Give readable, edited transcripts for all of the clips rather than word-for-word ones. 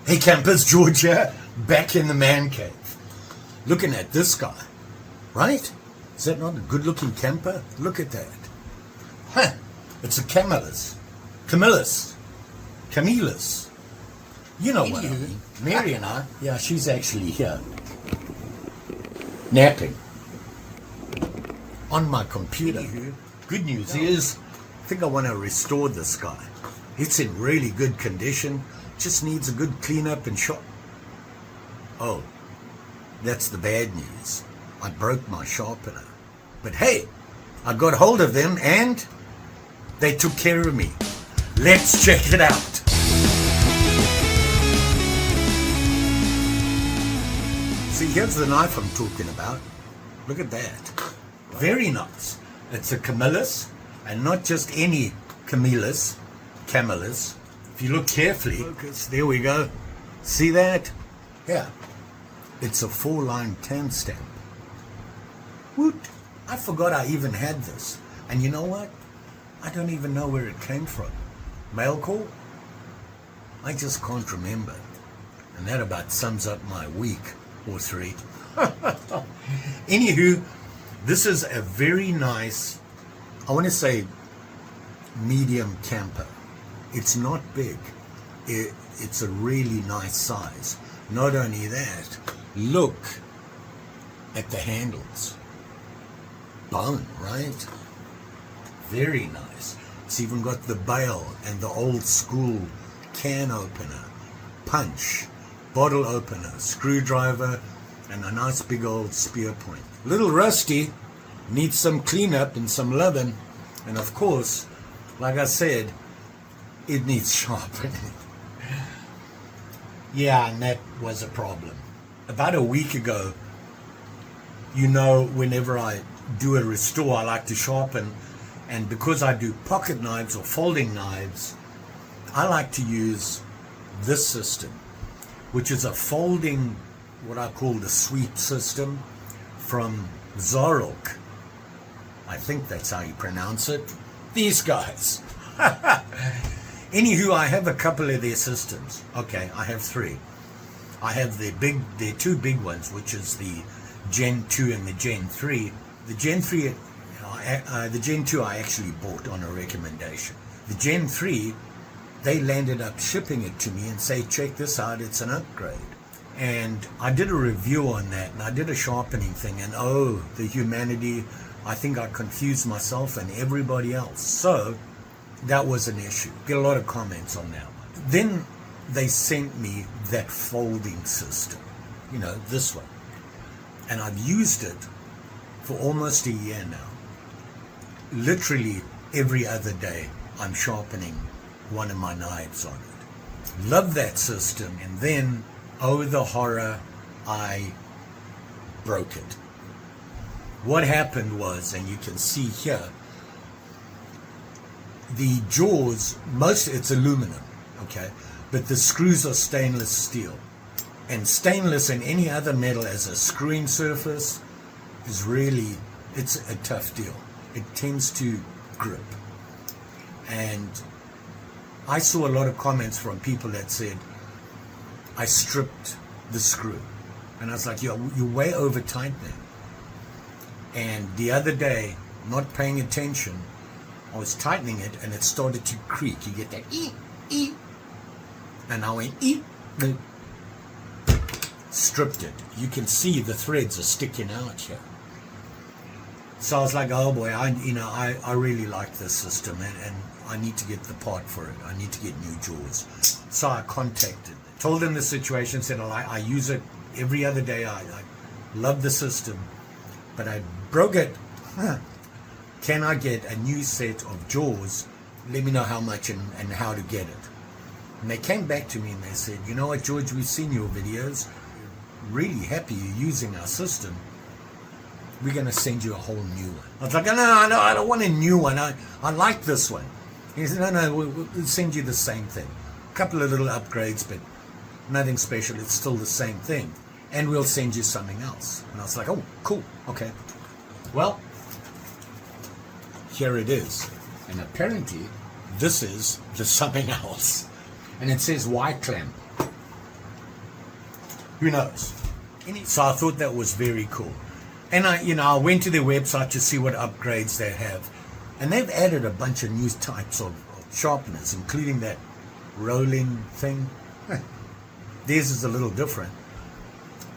Hey campers, George here, back in the man cave. Looking at this guy, right? Is that not a good looking camper? Look at that. Huh, it's a Camillus. You know what I mean. Mary and I, yeah, she's actually here. Napping. On my computer. Good news is, I think I want to restore this guy. It's in really good condition. Just needs a good cleanup and shop. Oh, that's the bad news. I broke my sharpener. But hey, I got hold of them and they took care of me. Let's check it out. See, here's the knife I'm talking about. Look at that. Very nice. It's a Camillus, and not just any Camillus. If you look carefully, focus, there we go. See that? Yeah. It's a 4-line tan stamp. Woot! I forgot I even had this. And you know what? I don't even know where it came from. Mail call? I just can't remember. And that about sums up my week or 3. Anywho, this is a very nice, I want to say, medium camper. It's not big. It's a really nice size. Not only that, look at the handles. Bone, right? Very nice. It's even got the bail and the old school can opener, punch, bottle opener, screwdriver, and a nice big old spear point. Little rusty, needs some cleanup and some loving, and of course, like I said, it needs sharpening. Yeah, and that was a problem. About a week ago, you know, whenever I do a restore, I like to sharpen, and because I do pocket knives or folding knives, I like to use this system, which is a folding, what I call the sweep system from XARILK. I think that's how you pronounce it. These guys. Anywho, I have a couple of their systems. Okay, I have 3. I have the 2 big ones, which is the Gen 2 and the Gen 3. The Gen 3, the Gen 2 I actually bought on a recommendation. The Gen 3, they landed up shipping it to me and say, check this out, it's an upgrade. And I did a review on that, and I did a sharpening thing, and oh, the humanity, I think I confused myself and everybody else. So that was an issue. Get a lot of comments on that one. Then they sent me that folding system, you know, this one. And I've used it for almost a year now. Literally every other day I'm sharpening one of my knives on it. Love that system. And then, oh the horror, I broke it. What happened was, and you can see here, the jaws, it's aluminum, okay, but the screws are stainless steel. And stainless and any other metal as a screwing surface is really, it's a tough deal. It tends to grip. And I saw a lot of comments from people that said, I stripped the screw. And I was like, you're way over tightening. And the other day, not paying attention, I was tightening it and it started to creak. You get that ee. And I went ee. Stripped it. You can see the threads are sticking out here. So I was like, oh boy, I really like this system, and I need to get the part for it. I need to get new jaws. So I contacted them, told them the situation, said I use it every other day. I love the system, but I broke it. Can I get a new set of jaws? Let me know how much and how to get it. And they came back to me and they said, you know what, George, we've seen your videos. Really happy you're using our system. We're going to send you a whole new one. I was like, no, I don't want a new one. I like this one. He said, no, we'll send you the same thing. A couple of little upgrades, but nothing special. It's still the same thing. And we'll send you something else. And I was like, oh, cool. Okay. Well, here it is. And apparently, this is the something else. And it says Y clamp. Who knows? So I thought that was very cool. And I went to their website to see what upgrades they have. And they've added a bunch of new types of sharpeners, including that rolling thing. Theirs is a little different,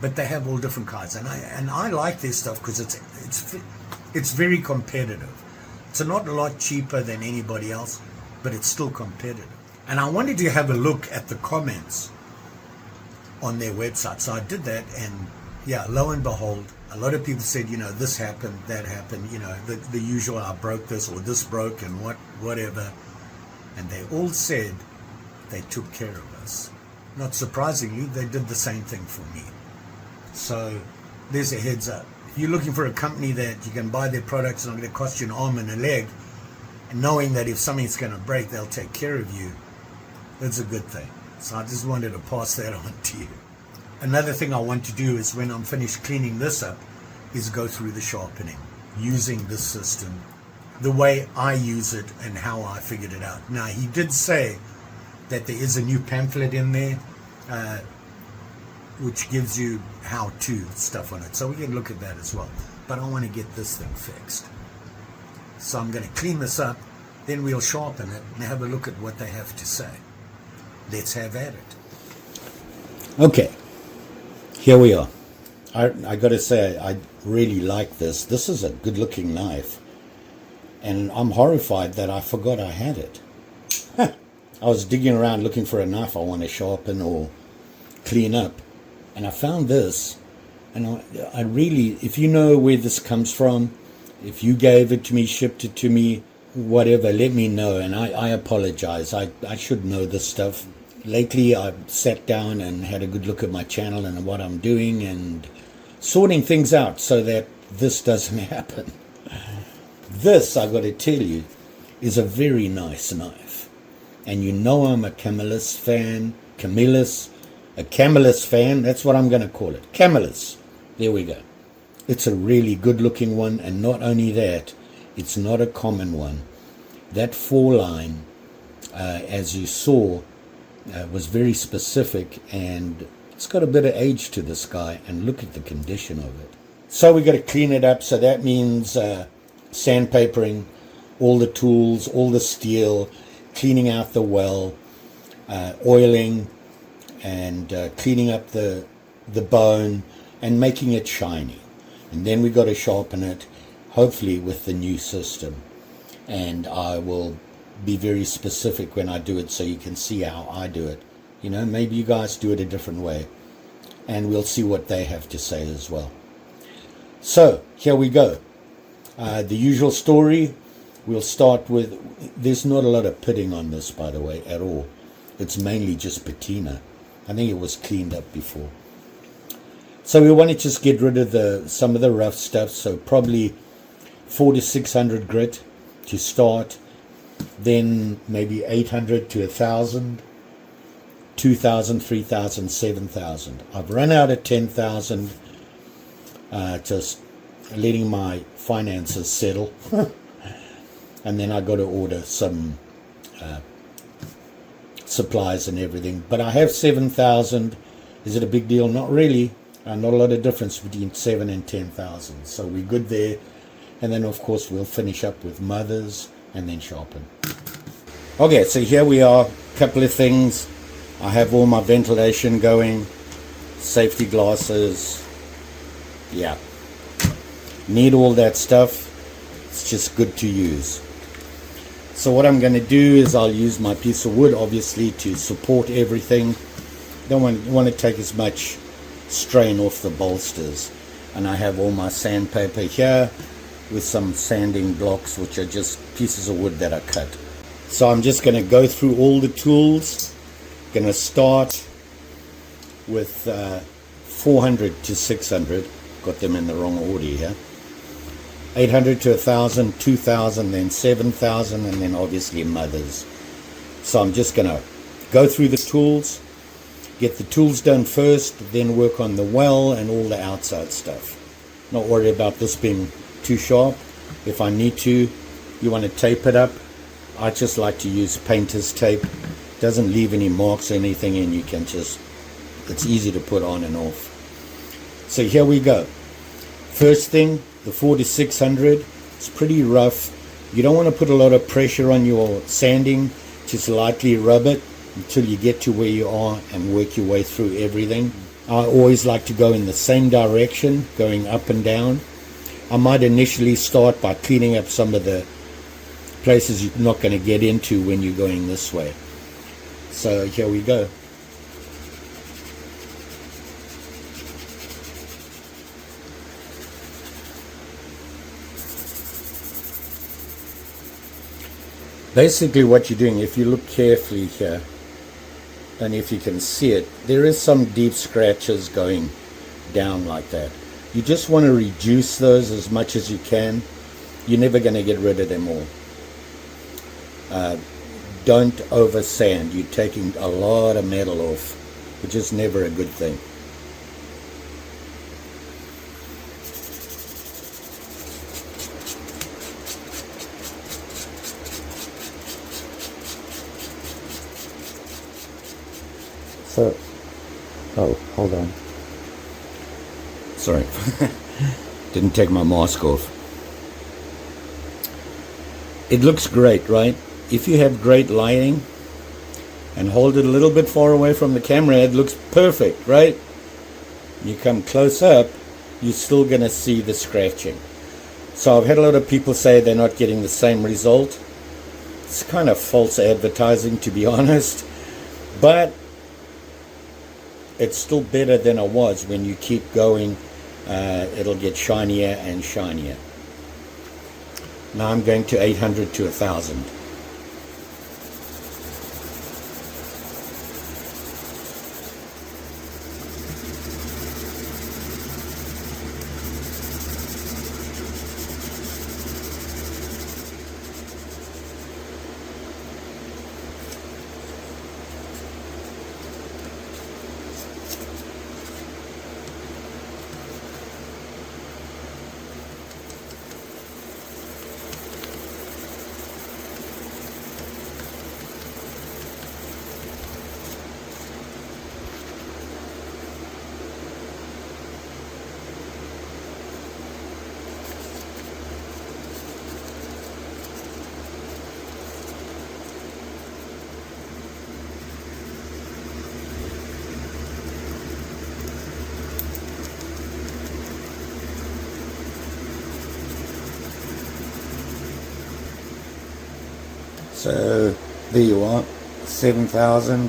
but they have all different kinds. And I like this stuff because it's very competitive. It's not a lot cheaper than anybody else, but it's still competitive. And I wanted to have a look at the comments on their website. So I did that, and yeah, lo and behold, a lot of people said, this happened, that happened, the usual, I broke this or this broke and whatever. And they all said they took care of us. Not surprisingly, they did the same thing for me. So there's a heads up. If you're looking for a company that you can buy their products and not going to cost you an arm and a leg, and knowing that if something's going to break, they'll take care of you, that's a good thing. So I just wanted to pass that on to you. Another thing I want to do is, when I'm finished cleaning this up, is go through the sharpening using this system, the way I use it and how I figured it out. Now, he did say that there is a new pamphlet in there which gives you how-to stuff on it, so we can look at that as well. But I want to get this thing fixed, so I'm going to clean this up, then we'll sharpen it and have a look at what they have to say. Let's have at it. Okay, here we are. I got to say, I really like this. This is a good-looking knife, and I'm horrified that I forgot I had it. I was digging around looking for a knife I want to sharpen or clean up, and I found this, and I really, if you know where this comes from, if you gave it to me, shipped it to me, whatever, let me know, and I apologize. I should know this stuff. Lately, I've sat down and had a good look at my channel and what I'm doing and sorting things out so that this doesn't happen. This, I got to tell you, is a very nice knife. And I'm a Camillus fan. A Camillus fan, that's what I'm going to call it. Camillus. There we go. It's a really good looking one, and not only that, it's not a common one. That foreline, as you saw, was very specific, and it's got a bit of age to this guy, and look at the condition of it. So we got to clean it up, so that means sandpapering all the tools, all the steel, cleaning out the well, oiling, and cleaning up the bone and making it shiny. And then we got to sharpen it, hopefully with the new system. And I will be very specific when I do it so you can see how I do it. Maybe you guys do it a different way, and we'll see what they have to say as well. So here we go. The usual story. We'll start with, there's not a lot of pitting on this, by the way, at all. It's mainly just patina. I think it was cleaned up before. So we want to just get rid of some of the rough stuff, so probably 400 to 600 grit to start, then maybe 800 to 1,000, 2,000, 3,000, 7,000. I've run out of 10,000, just letting my finances settle. And then I got to order some supplies and everything. But I have 7,000. Is it a big deal? Not really. Not a lot of difference between 7 and 10,000. So we're good there. And then, of course, we'll finish up with mothers and then sharpen. Okay, so here we are. Couple of things. I have all my ventilation going. Safety glasses. Yeah. Need all that stuff. It's just good to use. So what I'm going to do is I'll use my piece of wood, obviously, to support everything. Don't want to take as much strain off the bolsters. And I have all my sandpaper here with some sanding blocks, which are just pieces of wood that are cut. So I'm just going to go through all the tools. Going to start with 400 to 600. Got them in the wrong order here. 800 to 1,000, 2,000, then 7,000, and then obviously mothers. So I'm just going to go through the tools, get the tools done first, then work on the well and all the outside stuff. Not worry about this being too sharp. If I need to, you want to tape it up. I just like to use painter's tape. Doesn't leave any marks or anything, and you can just It's easy to put on and off. So here we go. First thing, the 4600. It's pretty rough. You don't want to put a lot of pressure on your sanding. Just lightly rub it until you get to where you are and work your way through everything. I always like to go in the same direction, going up and down. I might initially start by cleaning up some of the places you're not going to get into when you're going this way. So here we go. Basically what you're doing, if you look carefully here, and if you can see it, there is some deep scratches going down like that. You just want to reduce those as much as you can. You're never going to get rid of them all. Don't over sand. You're taking a lot of metal off, which is never a good thing. So, oh, hold on. Sorry, didn't take my mask off. It looks great, right? If you have great lighting and hold it a little bit far away from the camera, it looks perfect, right? You come close up, you're still going to see the scratching. So I've had a lot of people say they're not getting the same result. It's kind of false advertising, to be honest, but it's still better than it was. When you keep going, it'll get shinier and shinier. Now I'm going to 800 to 1000. So there you are, 7,000,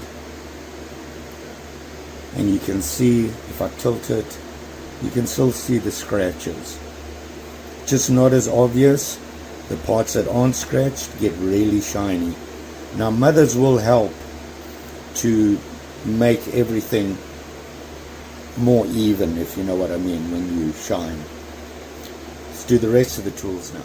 and you can see, if I tilt it, you can still see the scratches. Just not as obvious. The parts that aren't scratched get really shiny. Now mothers will help to make everything more even, if you know what I mean, when you shine. Let's do the rest of the tools now.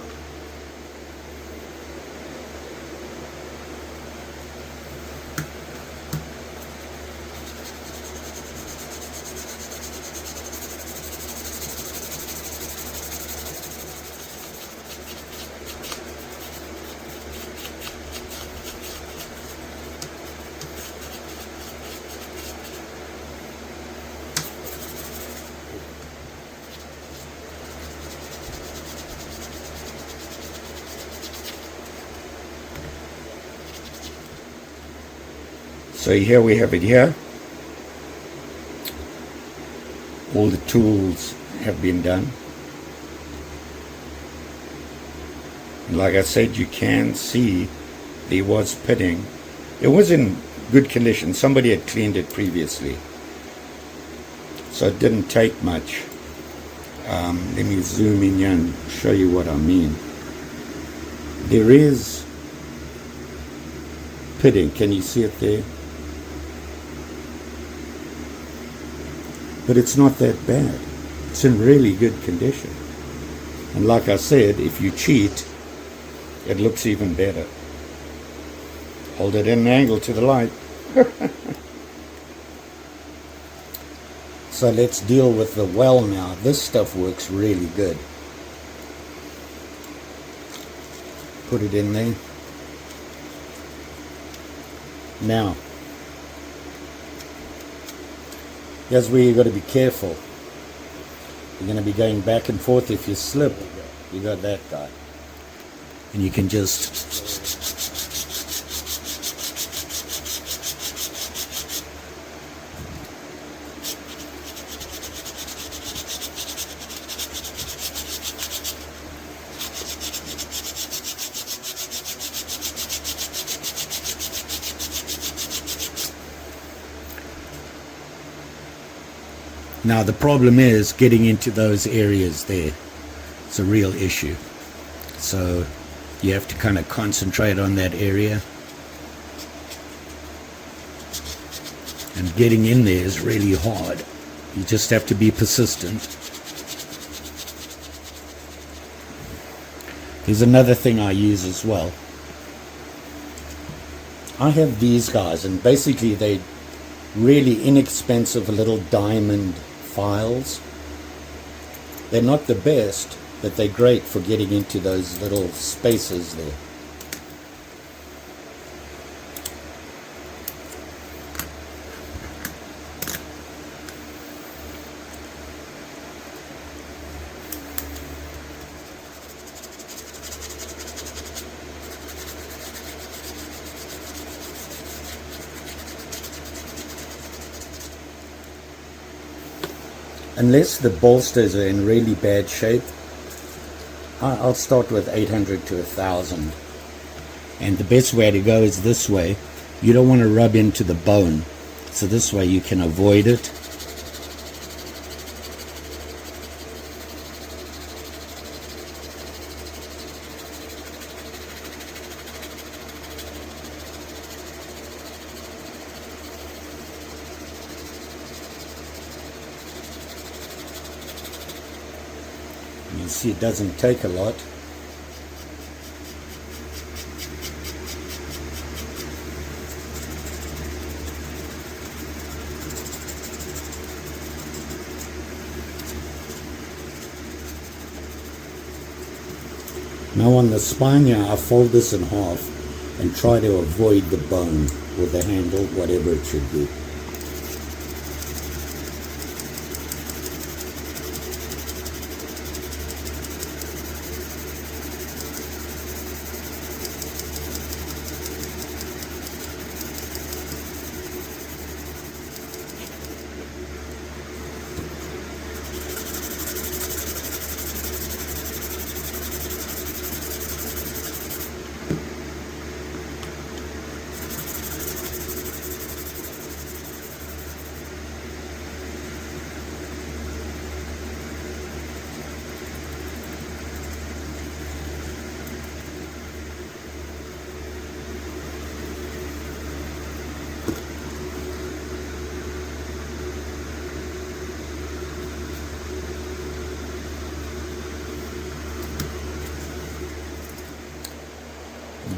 So here we have it here. All the tools have been done. And like I said, you can see there was pitting. It was in good condition. Somebody had cleaned it previously. So it didn't take much. Let me zoom in here and show you what I mean. There is pitting. Can you see it there? But it's not that bad. It's in really good condition. And like I said, if you cheat, it looks even better. Hold it in an angle to the light. So let's deal with the well now. This stuff works really good. Put it in there. Now, Here's where you've got to be careful. You're going to be going back and forth. If you slip, you got that guy. And you can just... Now the problem is getting into those areas there. It's a real issue. So you have to kind of concentrate on that area. And getting in there is really hard. You just have to be persistent. Here's another thing I use as well. I have these guys, and basically they really inexpensive little diamond files. They're not the best, but they're great for getting into those little spaces there. Unless the bolsters are in really bad shape, I'll start with 800 to 1000. And the best way to go is this way. You don't want to rub into the bone, so this way you can avoid it. You see, it doesn't take a lot. Now on the spine here, I fold this in half and try to avoid the bone with the handle, whatever it should be.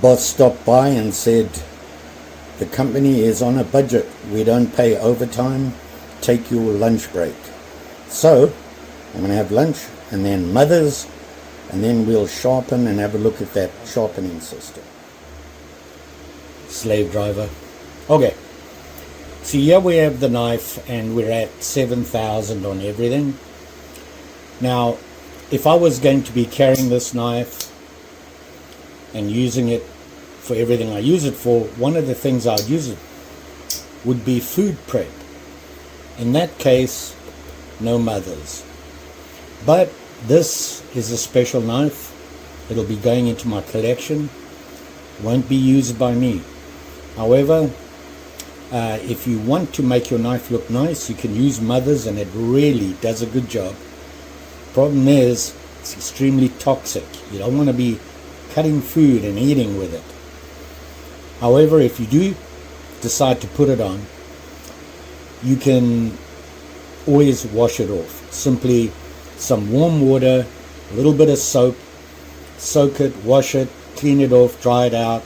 Boss stopped by and said, the company is on a budget. We don't pay overtime. Take your lunch break. So I'm going to have lunch and then mothers, and then we'll sharpen and have a look at that sharpening system. Slave driver. Okay. So here we have the knife and we're at 7,000 on everything. Now, if I was going to be carrying this knife and using it for everything I use it for, one of the things I'd use it would be food prep. In that case, no mothers. But this is a special knife. It'll be going into my collection. Won't be used by me. However, if you want to make your knife look nice, you can use mothers and it really does a good job. Problem is, it's extremely toxic. You don't want to be cutting food and eating with it. However, if you do decide to put it on, you can always wash it off. Simply some warm water, a little bit of soap, soak it, wash it, clean it off, dry it out,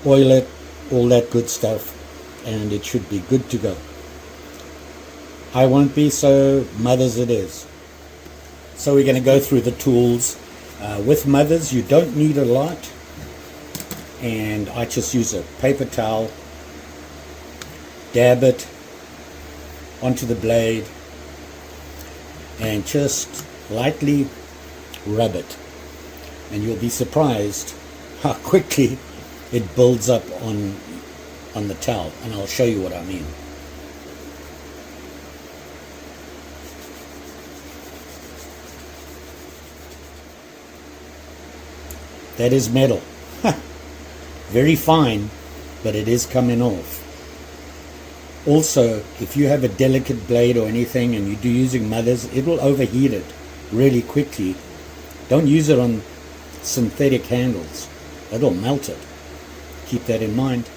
oil it, all that good stuff, and it should be good to go. I won't be, so mothers it is. So we're going to go through the tools. With mothers, you don't need a lot, and I just use a paper towel, dab it, onto the blade and just lightly rub it, and you'll be surprised how quickly it builds up on the towel, and I'll show you what I mean. That is metal. Very fine, but it is coming off. Also, if you have a delicate blade or anything and you're using mothers, it will overheat it really quickly. Don't use it on synthetic handles. It'll melt it. Keep that in mind.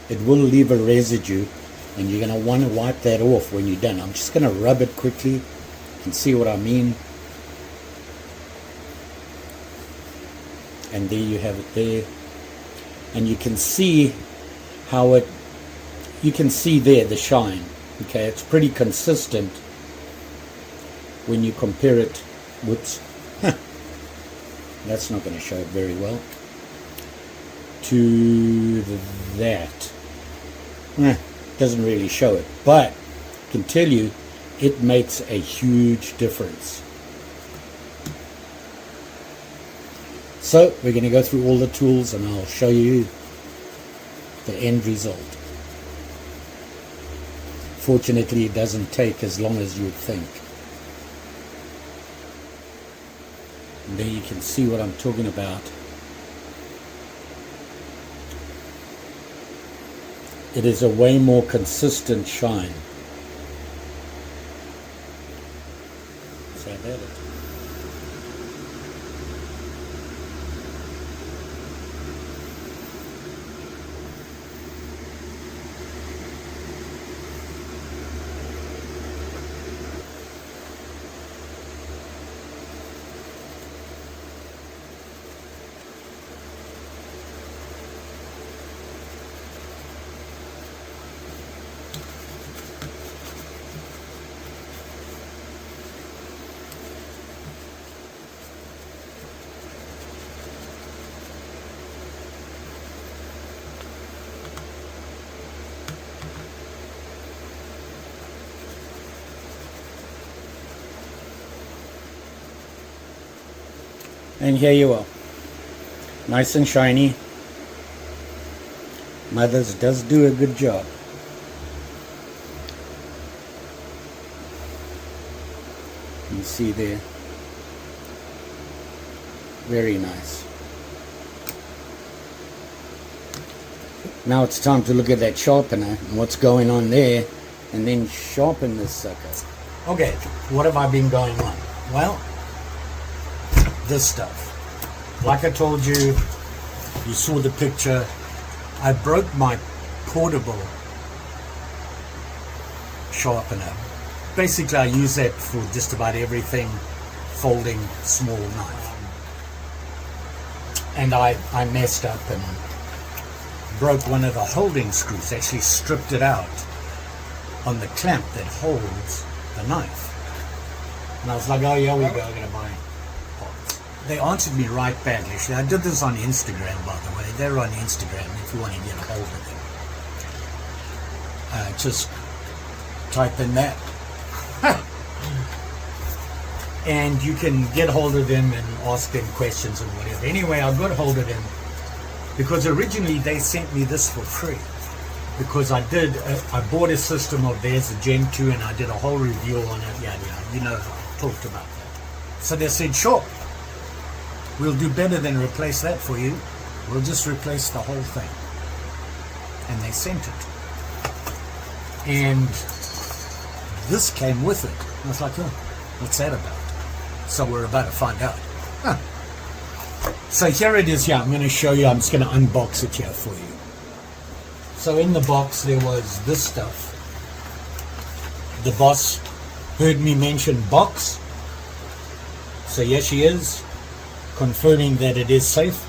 It will leave a residue, and you're going to want to wipe that off when you're done. I'm just going to rub it quickly and see what I mean. And there you have it there, and you can see how you can see there the shine. Okay, it's pretty consistent when you compare it. Whoops, that's not going to show it very well. To that, doesn't really show it, but I can tell you it makes a huge difference. So we're going to go through all the tools and I'll show you the end result. Fortunately, it doesn't take as long as you would think. And there you can see what I'm talking about. It is a way more consistent shine. So that it. And here you are, nice and shiny. Mothers does do a good job. You see there, very nice. Now it's time to look at that sharpener and what's going on there, and then sharpen this sucker. Okay, what have I been going on? Well, this stuff. Like I told you, you saw the picture, I broke my portable sharpener. Basically, I use that for just about everything, folding small knife. And I messed up and broke one of the holding screws, actually stripped it out on the clamp that holds the knife. And I was like, oh yeah, we go, I'm gonna buy parts. They answered me right back, actually. I did this on Instagram, by the way. They're on Instagram if you want to get a hold of them. Just type in that. And you can get hold of them and ask them questions and whatever. Anyway, I got hold of them because originally they sent me this for free. Because I bought a system of theirs, a Gen 2, and I did a whole review on it. Yeah, you know, I talked about that. So they said, sure, we'll do better than replace that for you. We'll just replace the whole thing. And they sent it. And this came with it. I was like, oh, what's that about? So we're about to find out. So here it is. Yeah, I'm going to show you. I'm just going to unbox it here for you. So in the box there was this stuff. The boss heard me mention box. So here she is, confirming that it is safe.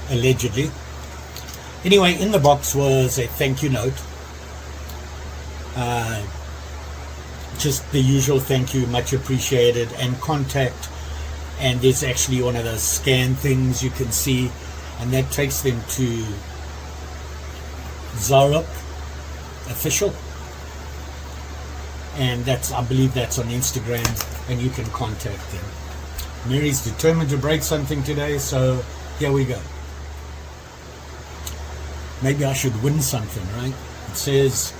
Allegedly. Anyway, in the box was a thank you note. Just the usual thank you, much appreciated, and contact. And there's actually one of those scan things you can see. and that takes them to XARILK official, and I believe that's on Instagram, and you can contact them. Mary's determined to break something today, so here we go. Maybe I should win something, right? It says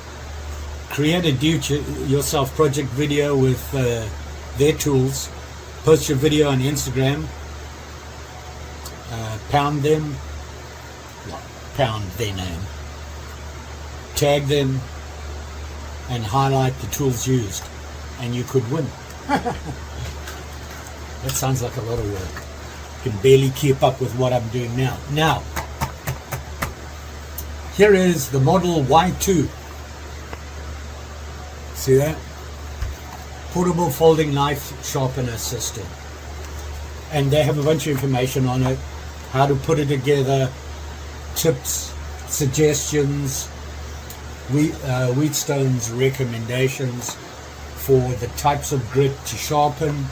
create a do-it-yourself project video with their tools, post your video on Instagram, pound their name, tag them, and highlight the tools used, and you could win. That sounds like a lot of work. I can barely keep up with what I'm doing now. Now, here is the model Y2. See that? Portable folding knife sharpener system. And they have a bunch of information on it, how to put it together, tips, suggestions, Wheatstone's recommendations for the types of grit to sharpen.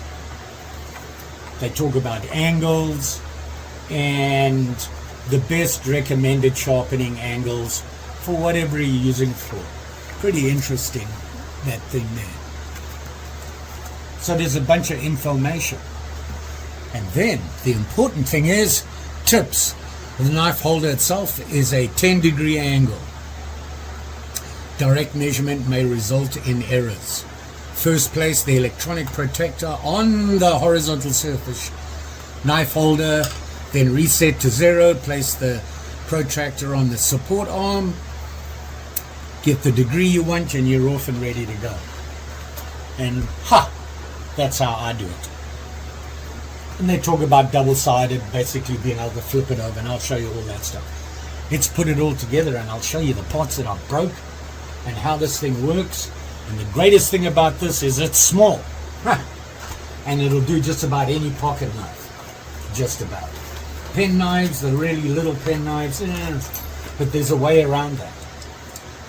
They talk about angles and the best recommended sharpening angles for whatever you're using for. Pretty interesting, that thing there. So there's a bunch of information. And then the important thing is tips. The knife holder itself is a 10-degree angle. Direct measurement may result in errors. First, place the electronic protector on the horizontal surface knife holder, then reset to 0, place the protractor on the support arm, get the degree you want, and you're off and ready to go. And that's how I do it. And they talk about double-sided, basically being able to flip it over, and I'll show you all that stuff. Let's put it all together, and I'll show you the parts that I broke and how this thing works. And the greatest thing about this is it's small. And it'll do just about any pocket knife. Just about. Pen knives, the really little pen knives, but there's a way around that.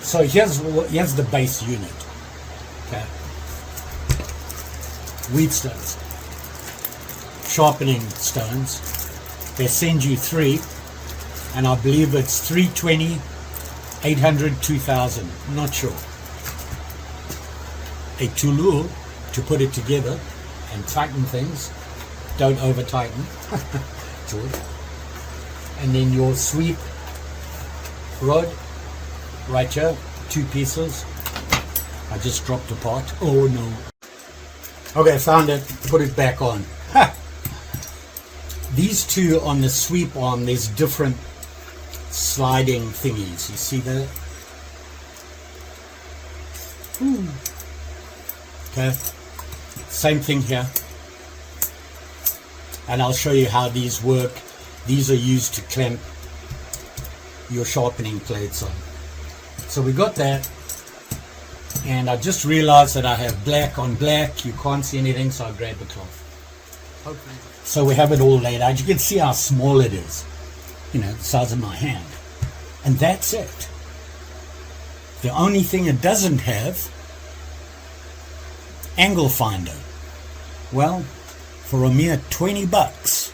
So here's the base unit. Okay. Wheatstones. Sharpening stones. They send you 3, and I believe it's 320, 800, 2000. Not sure. A tool to put it together and tighten things. Don't over tighten. George. And then your sweep rod right here, 2 pieces. I just dropped a part. Oh no. Okay, found it. Put it back on. These two on the sweep arm, there's different sliding thingies. You see that? Okay, same thing here, and I'll show you how these work. These are used to clamp your sharpening plates on. So we got that, and I just realized that I have black on black. You can't see anything, so I grabbed the cloth. Okay. So we have it all laid out. You can see how small it is, the size of my hand, and that's it. The only thing it doesn't have, angle finder. Well, for a mere $20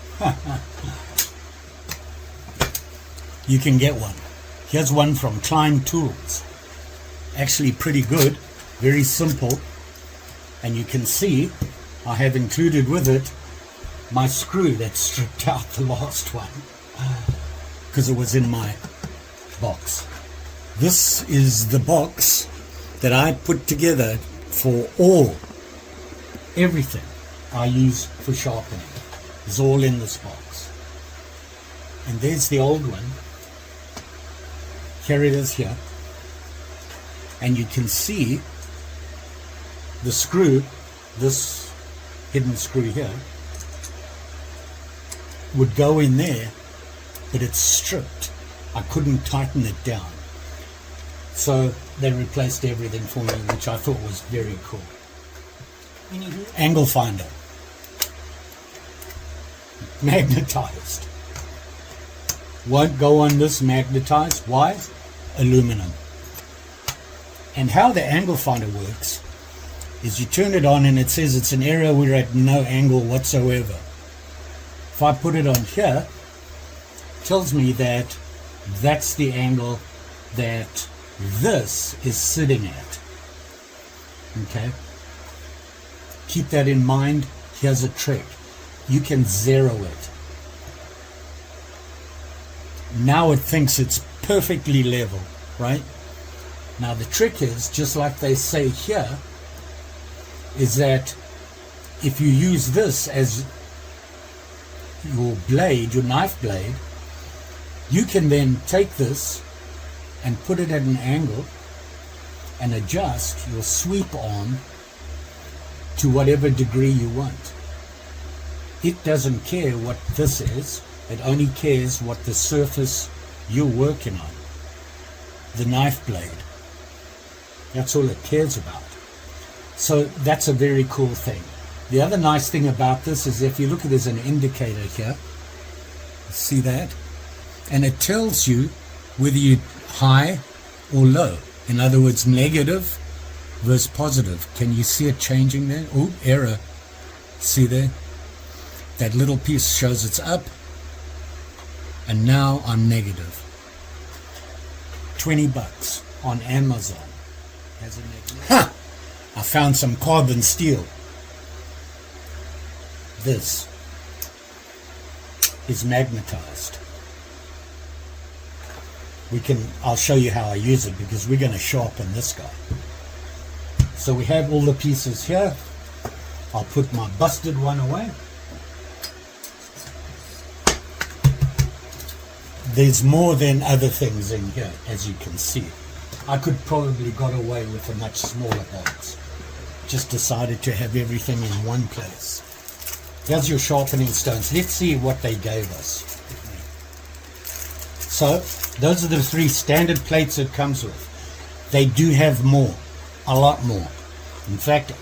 you can get one. Here's one from Klein Tools. Actually pretty good, very simple, and you can see I have included with it my screw that stripped out the last one because it was in my box. This is the box that I put together for everything I use for sharpening is all in this box. And there's the old one. Here it is here. And you can see the screw, this hidden screw here, would go in there, but it's stripped. I couldn't tighten it down. So they replaced everything for me, which I thought was very cool. Angle finder. Magnetized. Won't go on this magnetized. Why? Aluminum. And how the angle finder works is you turn it on and it says it's an area we're at no angle whatsoever. If I put it on here, tells me that that's the angle that this is sitting at. Okay? Keep that in mind. Here's a trick. You can zero it. Now it thinks it's perfectly level, right? Now the trick is, just like they say here, is that if you use this as your blade, your knife blade, you can then take this and put it at an angle and adjust your sweep arm to whatever degree you want. It doesn't care what this is, it only cares what the surface you're working on, the knife blade. That's all it cares about. So that's a very cool thing. The other nice thing about this is if you look at, there's an indicator here. See that? And it tells you whether you're high or low. In other words, negative versus positive. Can you see it changing there? Oh, error. See there? That little piece shows it's up. And now I'm negative. $20 on Amazon. Has a negative. Ha! I found some carbon steel. This is magnetized. I'll show you how I use it, because we're going to sharpen this guy. So we have all the pieces here. I'll put my busted one away. There's more than other things in here, as you can see. I could probably got away with a much smaller box. Just decided to have everything in one place. Here's your sharpening stones. Let's see what they gave us. So, those are the 3 standard plates it comes with. They do have more, a lot more. In fact,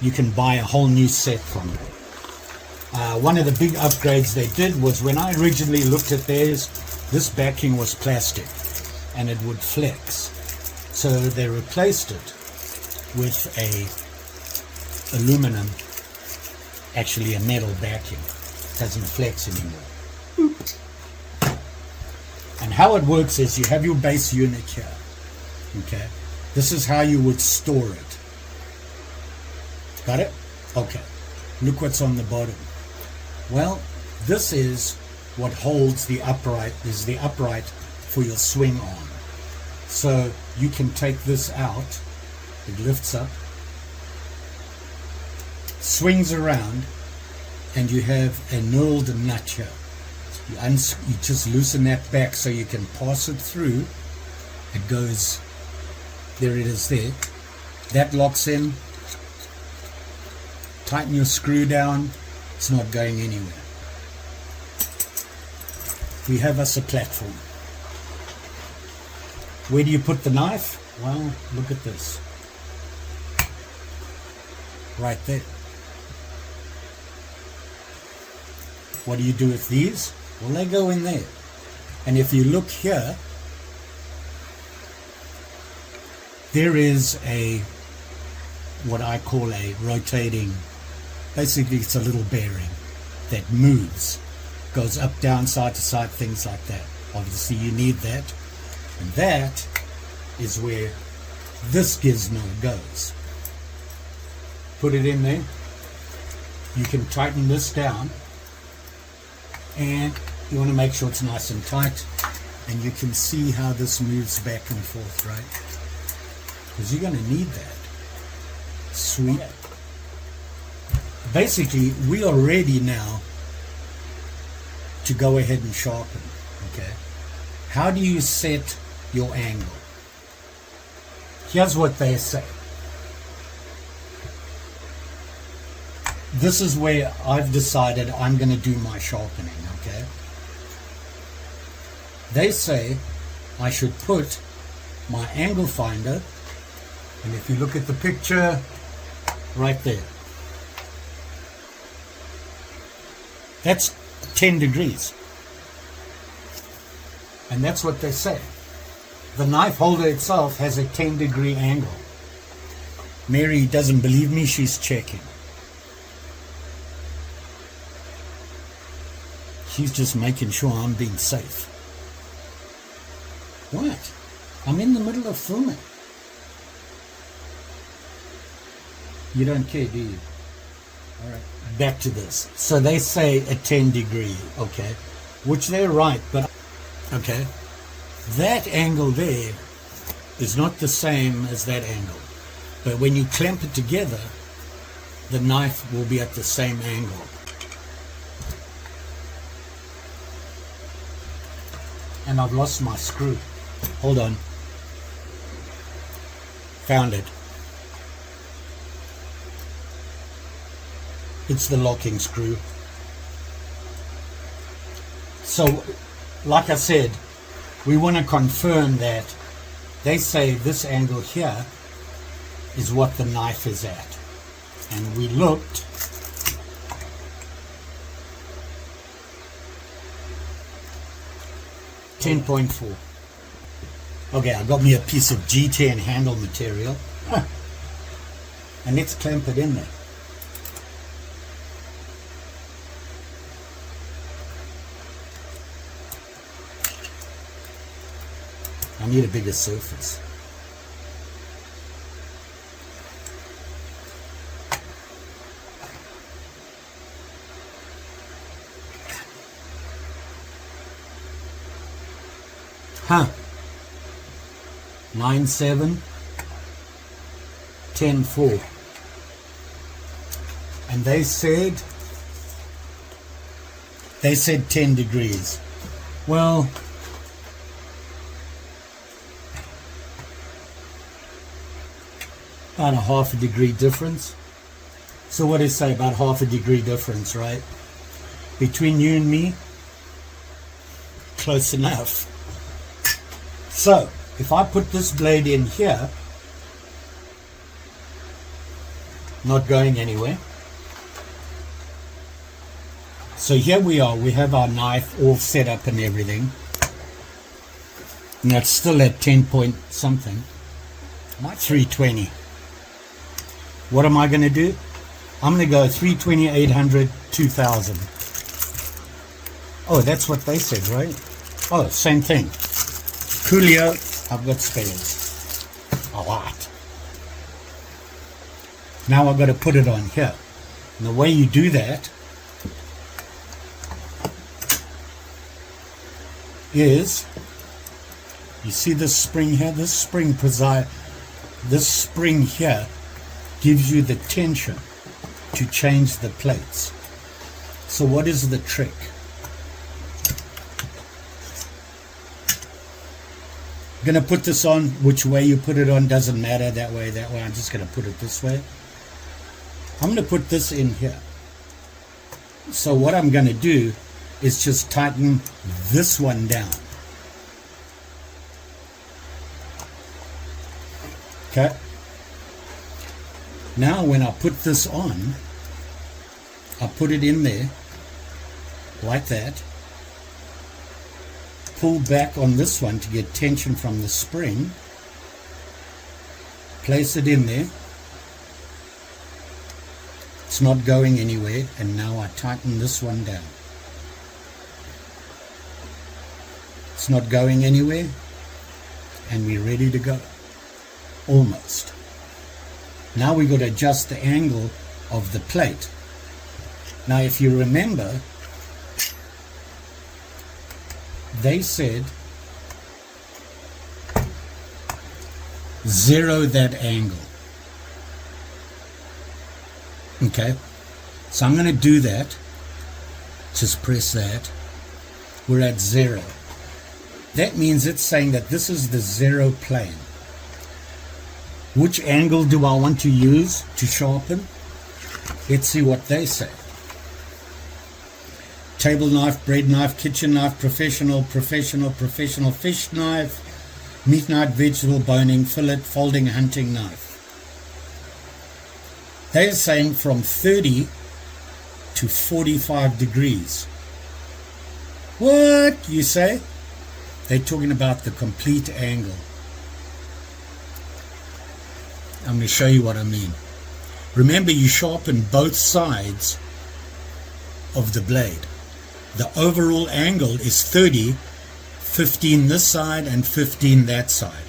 you can buy a whole new set from them. One of the big upgrades they did was, when I originally looked at theirs, this backing was plastic and it would flex. So they replaced it with a aluminum, actually a metal backing. It doesn't flex anymore. And how it works is, you have your base unit here. Okay, this is how you would store it. Got it? Okay. Look what's on the bottom. Well, this is what holds the upright, is the upright for your swing arm. So you can take this out, it lifts up, swings around, and you have a knurled nut here. You just loosen that back so you can pass it through. It goes, there it is there. That locks in. Tighten your screw down. It's not going anywhere. We have us a platform. Where do you put the knife? Well, look at this. Right there. What do you do with these? Well, they go in there. And if you look here, there is what I call a rotating, basically it's a little bearing that moves, goes up, down, side to side, things like that. Obviously you need that. And that is where this gizmo goes. Put it in there. You can tighten this down. And you want to make sure it's nice and tight, and you can see how this moves back and forth, right? Because you're going to need that. Sweep. Basically, we are ready now to go ahead and sharpen, okay? How do you set your angle? Here's what they say. This is where I've decided I'm going to do my sharpening, okay? They say I should put my angle finder, and if you look at the picture, right there. That's 10 degrees. And that's what they say. The knife holder itself has a 10-degree angle. Mary doesn't believe me, she's checking. He's just making sure I'm being safe. What? I'm in the middle of filming. You don't care, do you? All right. Back to this. So they say a 10 degree, okay, which they're right, but okay, that angle there is not the same as that angle. But when you clamp it together, the knife will be at the same angle. And I've lost my screw. Hold on. Found it. It's the locking screw. So, like I said, we want to confirm that they say this angle here is what the knife is at. And we looked. .4. Okay, I got me a piece of G10 handle material. And let's clamp it in there. I need a bigger surface. Huh. 9.7, 10.4. And they said 10 degrees. Well, about a half a degree difference. So what do you say, about half a degree difference, right? Between you and me, close enough. So, if I put this blade in here, not going anywhere. So here we are, we have our knife all set up and everything. And that's still at 10 point something. My 320. What am I going to do? I'm going to go 320, 800, 2000. Oh, that's what they said, right? Oh, same thing. Coolio, I've got spares. A lot. Now I've got to put it on here. And the way you do that is, you see this spring here? This spring here gives you the tension to change the plates. So what is the trick? I'm going to put this on, which way you put it on doesn't matter, that way, I'm just going to put it this way. I'm going to put this in here. So what I'm going to do is just tighten this one down. Okay. Now when I put this on, I put it in there like that. Pull back on this one to get tension from the spring. Place it in there. It's not going anywhere, and now I tighten this one down. It's not going anywhere, and we're ready to go. Almost. Now we've got to adjust the angle of the plate. Now if you remember, they said zero that angle. Okay, so I'm going to do that. Just press that. We're at 0. That means it's saying that this is the 0 plane. Which angle do I want to use to sharpen? Let's see what they say. Table knife, bread knife, kitchen knife, professional, fish knife, meat knife, vegetable boning, fillet, folding, hunting knife. They are saying from 30 to 45 degrees. What, you say? They're talking about the complete angle. I'm going to show you what I mean. Remember, you sharpen both sides of the blade. the overall angle is 30, 15 this side and 15 that side.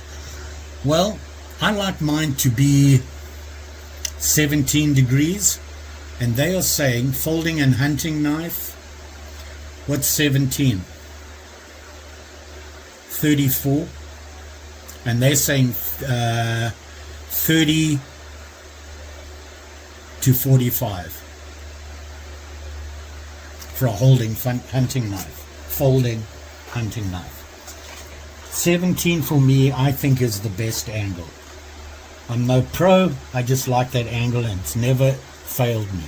Well, I like mine to be 17 degrees, and they are saying folding and hunting knife, what's 17? 34, and they're saying 30 to 45 for a hunting knife, folding hunting knife. 17 for me, I think, is the best angle. I'm no pro, I just like that angle, and it's never failed me.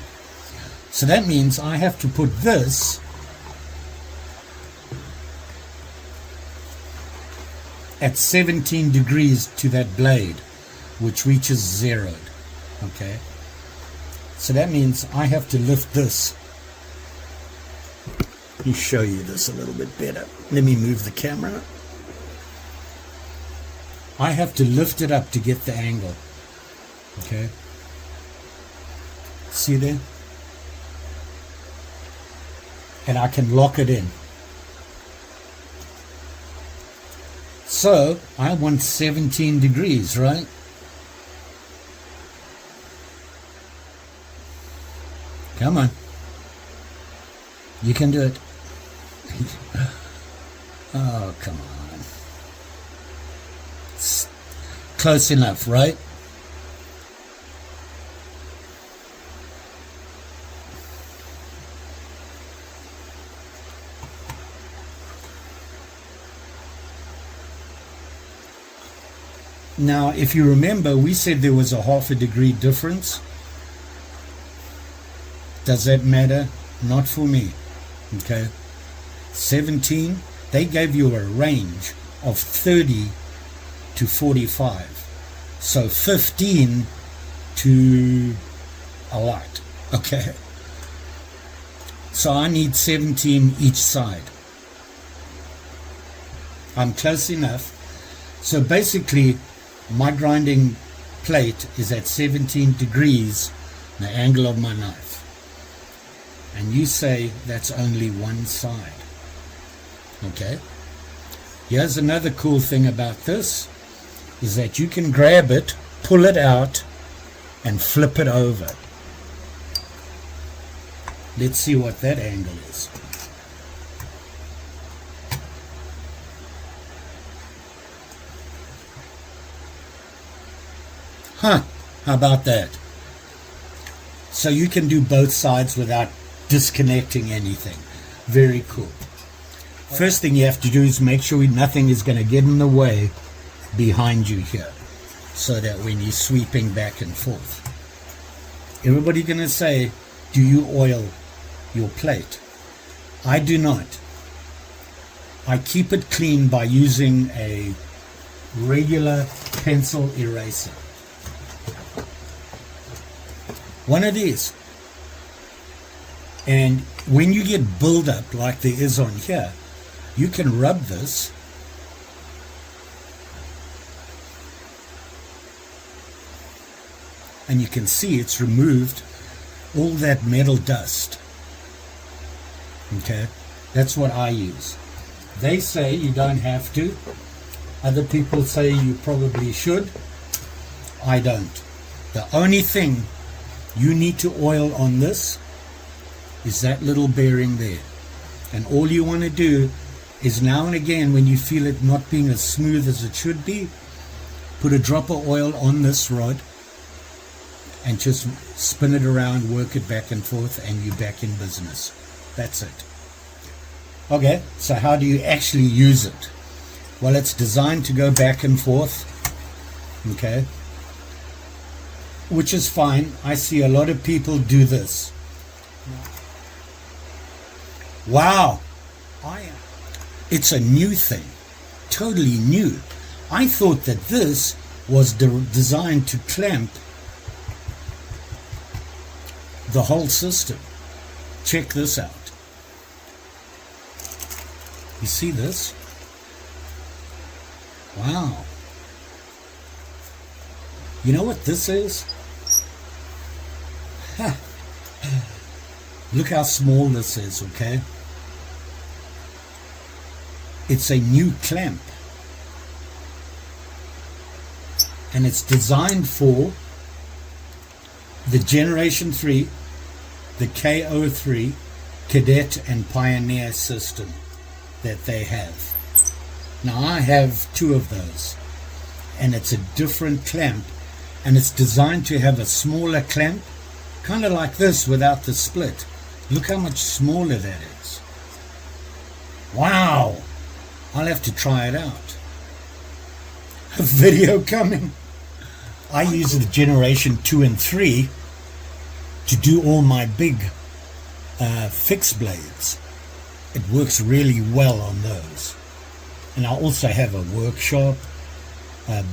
So that means I have to put this at 17 degrees to that blade, which reaches zeroed. Okay, so that means I have to lift this. Let me show you this a little bit better. Let me move the camera. I have to lift it up to get the angle. Okay, see there? And I can lock it in. So I want 17 degrees, right? Come on. You can do it. Oh, come on. It's close enough, right? Now, if you remember, we said there was a half a degree difference. Does that matter? Not for me. Okay. 17, they gave you a range of 30 to 45. So 15 to a lot. Okay. So I need 17 each side. I'm close enough. So basically, my grinding plate is at 17 degrees, the angle of my knife. And you say that's only one side. Okay? Here's another cool thing about this, is that you can grab it, pull it out, and flip it over. Let's see what that angle is. Huh, how about that? So you can do both sides without disconnecting anything. Very cool. First thing you have to do is make sure nothing is going to get in the way behind you here, so that when you're sweeping back and forth. Everybody going to say, do you oil your plate? I do not. I keep it clean by using a regular pencil eraser. One of these. And when you get build-up like there is on here, you can rub this and you can see it's removed all that metal dust. Okay, that's what I use. They say you don't have to. Other people say you probably should. I don't. The only thing you need to oil on this is that little bearing there. And all you want to do is now and again, when you feel it not being as smooth as it should be, put a drop of oil on this rod and just spin it around, work it back and forth, and you're back in business. That's it. Okay, so how do you actually use it? Well, it's designed to go back and forth, okay, which is fine. I see a lot of people do this. Wow, it's a new thing, totally new. I thought that this was designed to clamp the whole system. Check this out. You see this? Wow. You know what this is? Look how small this is, okay? it's a new clamp, and it's designed for the Generation 3, the KO3, Cadet and Pioneer system that they have. Now I have two of those, and it's a different clamp, and it's designed to have a smaller clamp, kind of like this without the split. Look how much smaller that is. Wow, I'll have to try it out. A video coming. I use the Generation 2 and 3 to do all my big fixed blades. It works really well on those. And I also have a workshop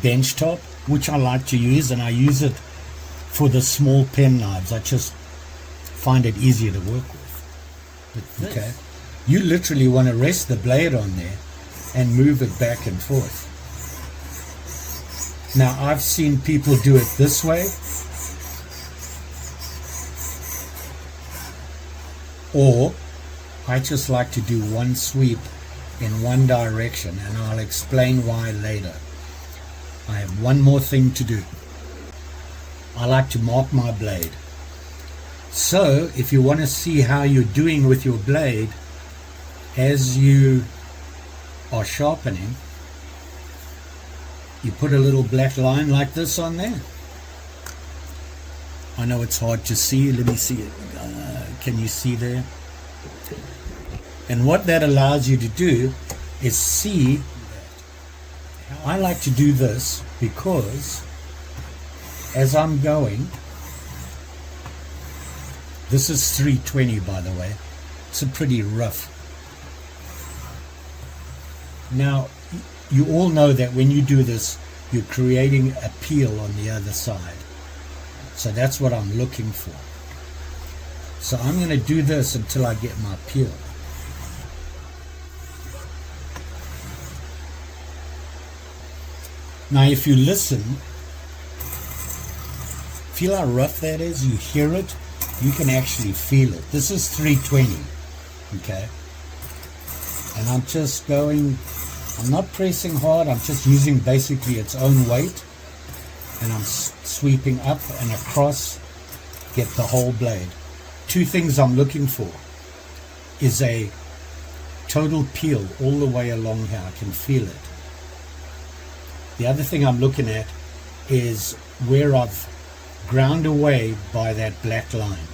bench top, which I like to use, and I use it for the small pen knives. I just find it easier to work with. But okay, you literally want to rest the blade on there and move it back and forth. Now I've seen people do it this way, or I just like to do one sweep in one direction, and I'll explain why later. I have one more thing to do. I like to mark my blade. So if you want to see how you're doing with your blade as you are sharpening, you put a little black line like this on there. I know it's hard to see. Let me see it. Can you see there? And what that allows you to do is see. I like to do this because as I'm going, this is 320 by the way, it's a pretty rough. Now you all know that when you do this, you're creating a peel on the other side. So that's what I'm looking for. So I'm going to do this until I get my peel. Now if you listen, feel how rough that is, you hear it, you can actually feel it. This is 320, okay? And I'm just going, I'm not pressing hard, I'm just using basically its own weight, and I'm sweeping up and across, get the whole blade. Two things I'm looking for is a total peel all the way along here. I can feel it. The other thing I'm looking at is where I've ground away by that black line.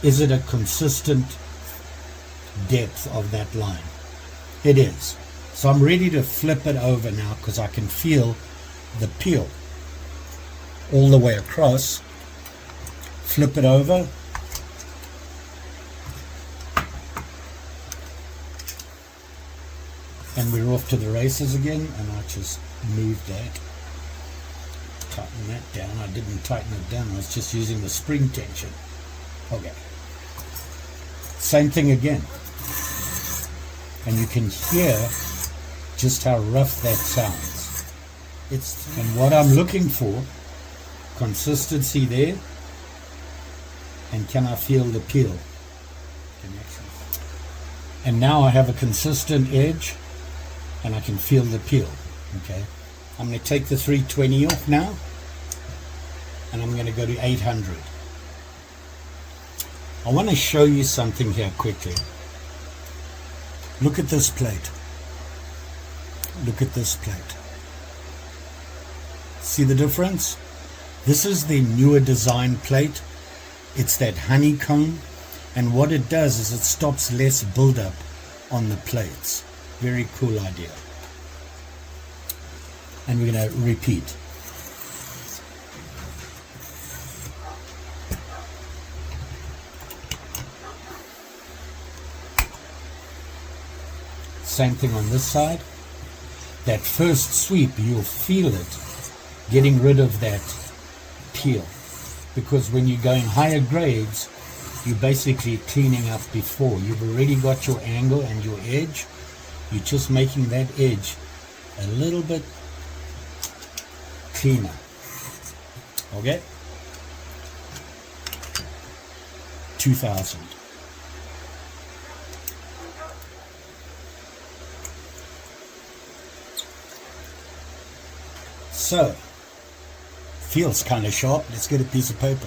Is it a consistent depth of that line? It is. So I'm ready to flip it over now because I can feel the peel all the way across. Flip it over. And we're off to the races again, and I just moved that. Tighten that down. I didn't tighten it down, I was just using the spring tension. Okay. Same thing again. And you can hear just how rough that sounds. And what I'm looking for, consistency there, and can I feel the peel? And now I have a consistent edge, and I can feel the peel. Okay, I'm going to take the 320 off now, and I'm going to go to 800. I want to show you something here quickly. Look at this plate. Look at this plate. See the difference? This is the newer design plate. It's that honeycomb, and what it does is it stops less buildup on the plates. Very cool idea. And we're going to repeat. Same thing on this side. That first sweep, you'll feel it getting rid of that peel, because when you go in higher grades, you're basically cleaning up before. You've already got your angle and your edge. You're just making that edge a little bit cleaner. Okay? 2000. So, feels kind of sharp. Let's get a piece of paper.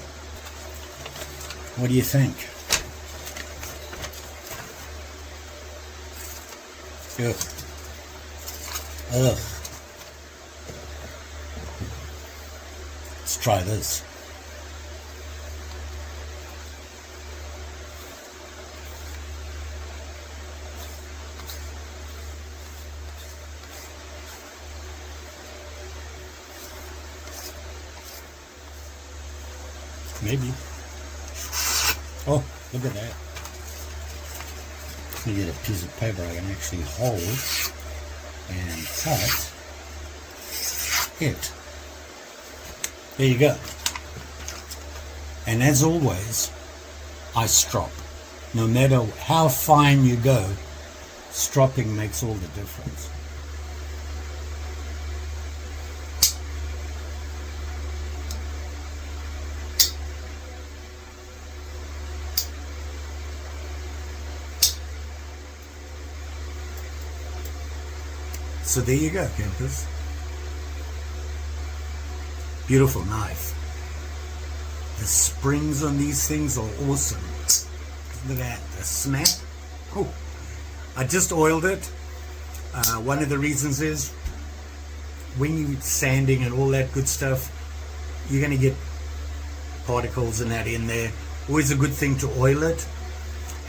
What do you think? Ugh. Ugh. Let's try this. Maybe. Oh, look at that. Let me get a piece of paper I can actually hold and cut it. There you go. And as always, I strop. No matter how fine you go, stropping makes all the difference. So there you go, campers. Beautiful knife. The springs on these things are awesome. Look at that, the snap. Oh, I just oiled it. One of the reasons is when you're sanding and all that good stuff, you're going to get particles and that in there. Always a good thing to oil it.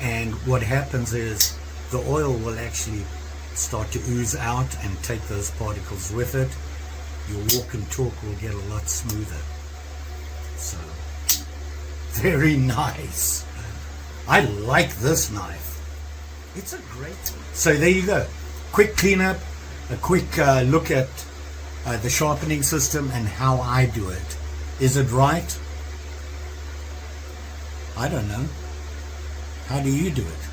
And what happens is the oil will actually start to ooze out and take those particles with it. Your walk and talk will get a lot smoother. So, very nice. I like this knife. It's a great one. So there you go. Quick cleanup, a quick look at the sharpening system and how I do it. Is it right? I don't know. How do you do it?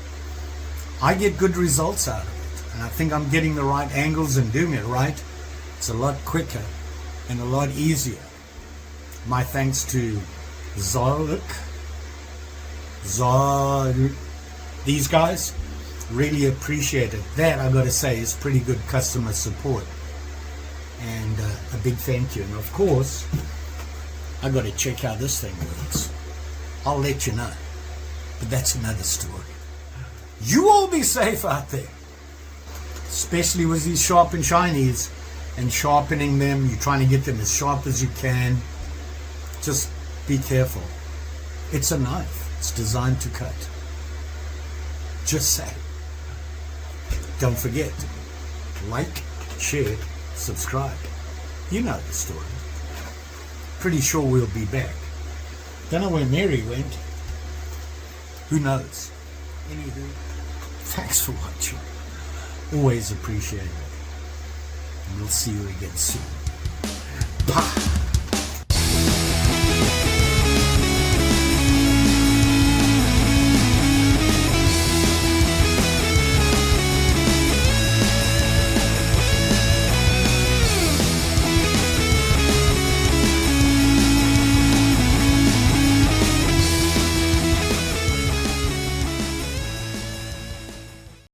I get good results out of it. And I think I'm getting the right angles and doing it right. It's a lot quicker and a lot easier. My thanks to XARILK. These guys, really appreciate it. That, I gotta say, is pretty good customer support. And a big thank you. And of course, I gotta check how this thing works. I'll let you know. But that's another story. You all be safe out there. Especially with these sharp and shinies and sharpening them. You're trying to get them as sharp as you can. Just be careful. It's a knife. It's designed to cut. Just say. Don't forget. Like, share, subscribe. You know the story. Pretty sure we'll be back. Don't know where Mary went. Who knows? Anywho, thanks for watching. Always appreciate it. And we'll see you again soon. Bye.